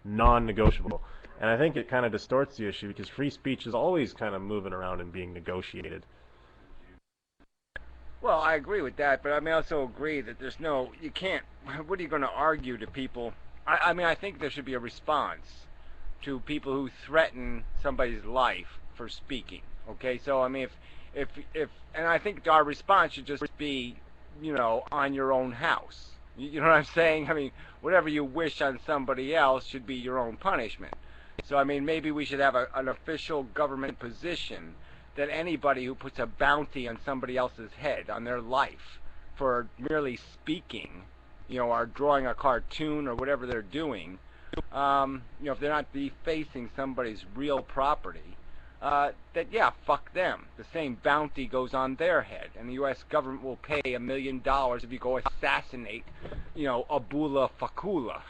non-negotiable. And I think it kind of distorts the issue because free speech is always kind of moving around and being negotiated. Well, I agree with that, but I mean, I also agree that you can't, what are you going to argue to people? I mean, I think there should be a response to people who threaten somebody's life for speaking. Okay, so I mean, and I think our response should just be, on your own house. You know what I'm saying? I mean, whatever you wish on somebody else should be your own punishment. So I mean, maybe we should have an official government position that anybody who puts a bounty on somebody else's head, on their life, for merely speaking, or drawing a cartoon or whatever they're doing, if they're not defacing somebody's real property, that yeah, fuck them. The same bounty goes on their head, and the U.S. government will pay $1 million if you go assassinate, Abula Fakula.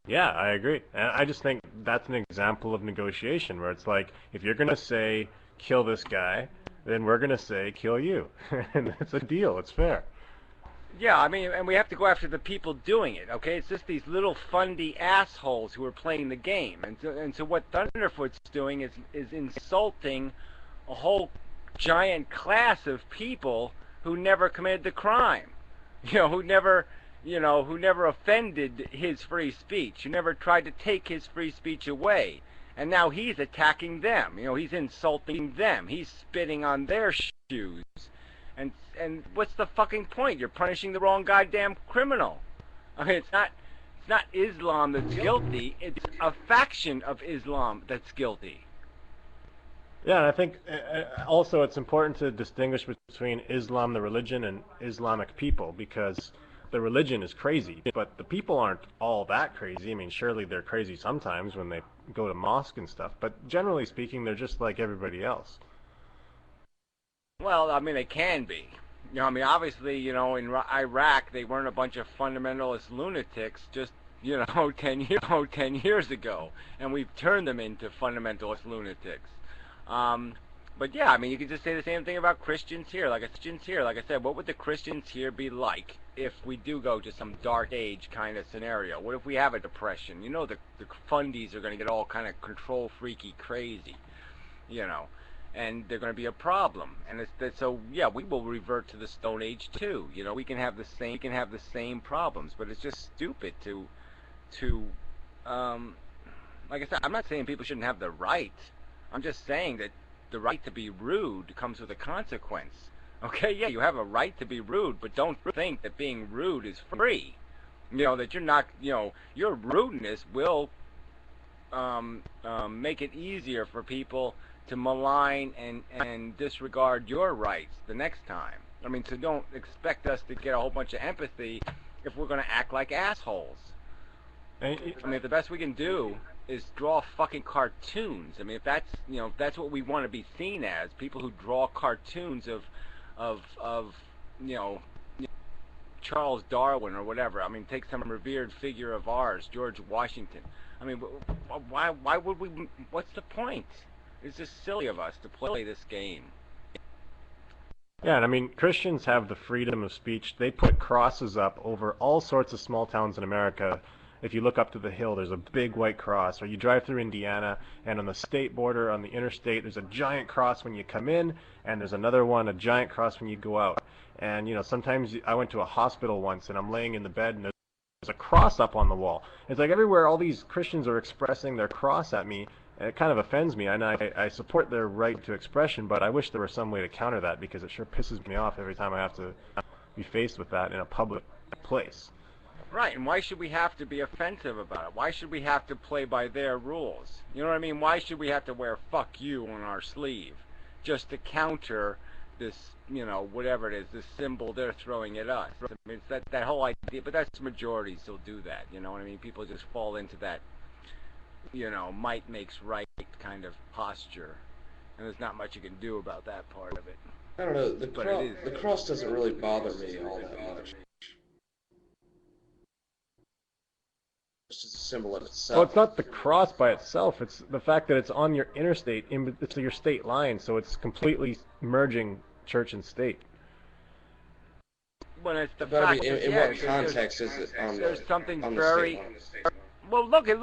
Yeah, I agree. And I just think that's an example of negotiation where it's like, if you're going to say, kill this guy, then we're going to say, kill you. And it's a deal. It's fair. Yeah, I mean, and we have to go after the people doing it, okay? It's just these little fundy assholes who are playing the game. And so what Thunderfoot's doing is insulting a whole giant class of people who never committed the crime. Who never offended his free speech, who never tried to take his free speech away. And now he's attacking them. He's insulting them. He's spitting on their shoes. And what's the fucking point? You're punishing the wrong goddamn criminal. I mean, it's not Islam that's guilty. It's a faction of Islam that's guilty. Yeah, and I think also it's important to distinguish between Islam, the religion, and Islamic people, because the religion is crazy, but the people aren't all that crazy. I mean, surely they're crazy sometimes when they go to mosque and stuff, but generally speaking, they're just like everybody else. Well, I mean, they can be. I mean, obviously, in Iraq, they weren't a bunch of fundamentalist lunatics just, 10 years ago, and we've turned them into fundamentalist lunatics. But yeah, I mean, you could just say the same thing about Christians here. Like I said, what would the Christians here be like if we do go to some dark age kind of scenario? What if we have a depression? The fundies are going to get all kind of control freaky crazy, and they're going to be a problem. And so yeah, we will revert to the Stone Age too. We can have the same problems, but it's just stupid to like I said, I'm not saying people shouldn't have the right. I'm just saying that the right to be rude comes with a consequence. Okay, yeah, you have a right to be rude, but don't think that being rude is free. That you're not, your rudeness will make it easier for people to malign and disregard your rights the next time. I mean, so don't expect us to get a whole bunch of empathy if we're going to act like assholes. I mean, if the best we can do is draw fucking cartoons. I mean, if that's what we want to be seen as, people who draw cartoons of Charles Darwin or whatever. I mean, take some revered figure of ours, George Washington. I mean, why would we? What's the point? It's just silly of us to play this game. Yeah, and I mean, Christians have the freedom of speech. They put crosses up over all sorts of small towns in America. If you look up to the hill, there's a big white cross. Or you drive through Indiana, and on the state border, on the interstate, there's a giant cross when you come in, and there's another one, a giant cross when you go out. And, sometimes I went to a hospital once, and I'm laying in the bed, and there's a cross up on the wall. It's like everywhere all these Christians are expressing their cross at me, and it kind of offends me. And I support their right to expression, but I wish there was some way to counter that, because it sure pisses me off every time I have to be faced with that in a public place. Right, and why should we have to be offensive about it? Why should we have to play by their rules? You know what I mean? Why should we have to wear "fuck you" on our sleeve just to counter this, whatever it is, this symbol they're throwing at us? I mean, it's that whole idea, but that's majorities still do that, you know what I mean? People just fall into that, might makes right kind of posture, and there's not much you can do about that part of it. I don't know, the cross doesn't really bother me all that much. It's just a symbol in itself. Well, it's not the cross by itself. It's the fact that it's on your interstate, it's your state line, so it's completely merging church and state. when it's the But I fact mean, that, in yeah, what context is it on there's the something on the very... state line? Well, look, we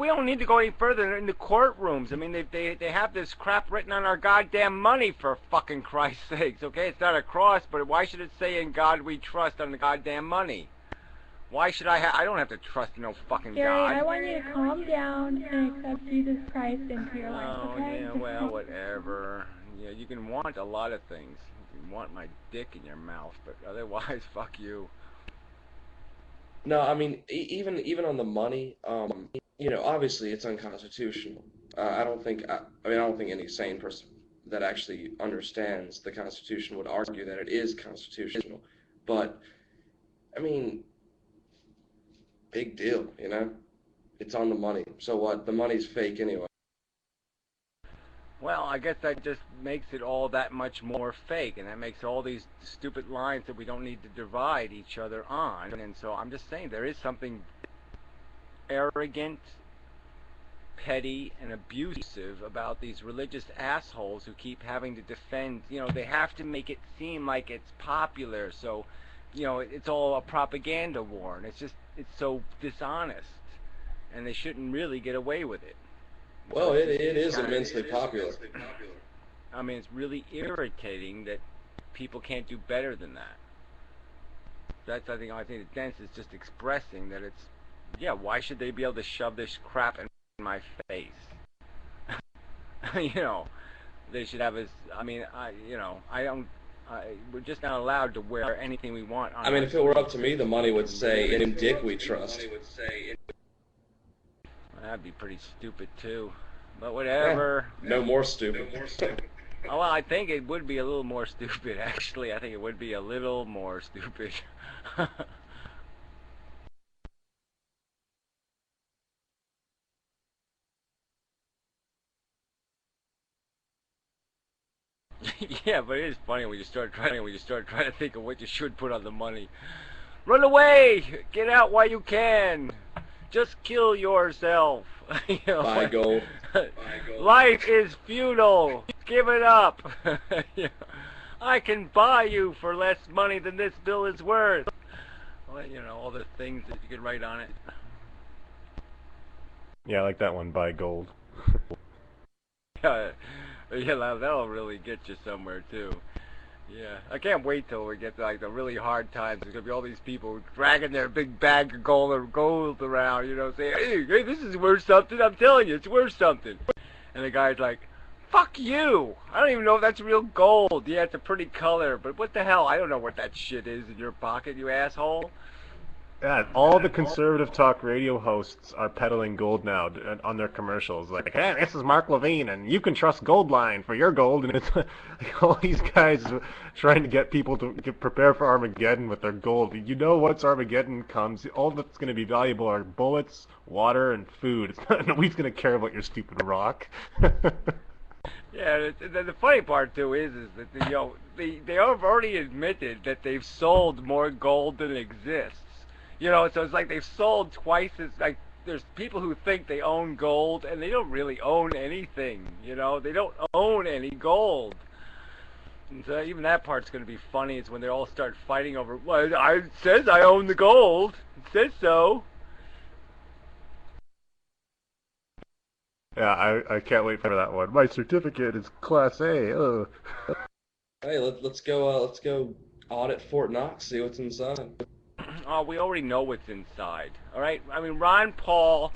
don't need to go any further in the courtrooms. I mean, they have this crap written on our goddamn money, for fucking Christ's sakes, okay? It's not a cross, but why should it say "In God We Trust" on the goddamn money? Why should I don't have to trust no fucking Gary, God. I want you to calm down and accept Jesus Christ into your life, Oh, okay? yeah, Just well, calm- whatever. Yeah, you can want a lot of things. You can want my dick in your mouth, but otherwise, fuck you. No, I mean, even on the money, obviously it's unconstitutional. I don't think any sane person that actually understands the Constitution would argue that it is constitutional. But I mean, big deal, you know? It's on the money. So what? The money's fake anyway. Well, I guess that just makes it all that much more fake, and that makes all these stupid lines that we don't need to divide each other on. And so I'm just saying there is something arrogant, petty, and abusive about these religious assholes who keep having to defend, they have to make it seem like it's popular, so, it's all a propaganda war, and it's so dishonest, and they shouldn't really get away with it. Well, it is immensely popular. I mean, it's really irritating that people can't do better than that. I think the dance is just expressing that it's, yeah, why should they be able to shove this crap in my face? They should have we're just not allowed to wear anything we want on. I mean, if it were up to me, the money would say, "In Dick We Trust." That'd be pretty stupid too, but whatever. Yeah, no more stupid. Oh, well, I think it would be a little more stupid, actually. I think it would be a little more stupid. Yeah, but it is funny when you start trying to think of what you should put on the money. Run away! Get out while you can! Just kill yourself! Buy gold. Life is futile! Give it up! I can buy you for less money than this bill is worth! Well, all the things that you could write on it. Yeah, I like that one, buy gold. Yeah, that'll really get you somewhere too. Yeah, I can't wait till we get to like the really hard times. There's gonna be all these people dragging their big bag of gold around, saying, hey, this is worth something. I'm telling you, it's worth something. And the guy's like, fuck you! I don't even know if that's real gold. Yeah, it's a pretty color, but what the hell? I don't know what that shit is in your pocket, you asshole. Yeah, all the conservative talk radio hosts are peddling gold now on their commercials. Like, hey, this is Mark Levine, and you can trust Goldline for your gold. And it's like all these guys trying to get people to prepare for Armageddon with their gold. Once Armageddon comes, all that's going to be valuable are bullets, water, and food. Nobody's going to care about your stupid rock. Yeah, the funny part too is that they have already admitted that they've sold more gold than exists. So it's like they've sold twice as, like, there's people who think they own gold, and they don't really own anything, they don't own any gold. And so even that part's going to be funny, is when they all start fighting over, well, it says I own the gold, it says so. Yeah, I can't wait for that one. My certificate is Class A. Ugh. Hey, let's go audit Fort Knox, see what's inside. Oh, we already know what's inside, all right? I mean, Ron Paul,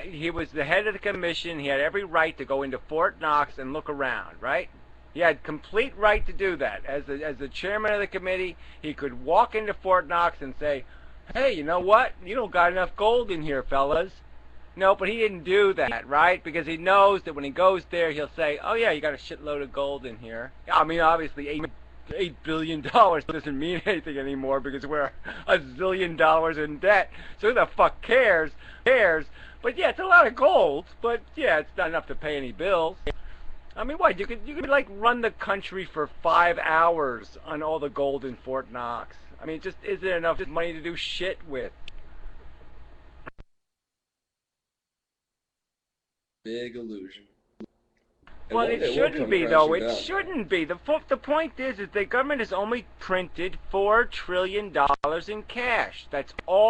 he was the head of the commission. He had every right to go into Fort Knox and look around, right? He had complete right to do that. As the chairman of the committee, he could walk into Fort Knox and say, hey, you know what? You don't got enough gold in here, fellas. No, but he didn't do that, right? Because he knows that when he goes there, he'll say, oh, yeah, you got a shitload of gold in here. I mean, obviously, $8 billion doesn't mean anything anymore because we're $1 zillion in debt. So who the fuck cares? But yeah, it's a lot of gold. But yeah, it's not enough to pay any bills. I mean, what? You could like run the country for 5 hours on all the gold in Fort Knox. I mean, just isn't enough money to do shit with. Big illusion. And Well, one it day will shouldn't come be, though. crashing It down. shouldn't be. The point is that the government has only printed $4 trillion in cash. That's all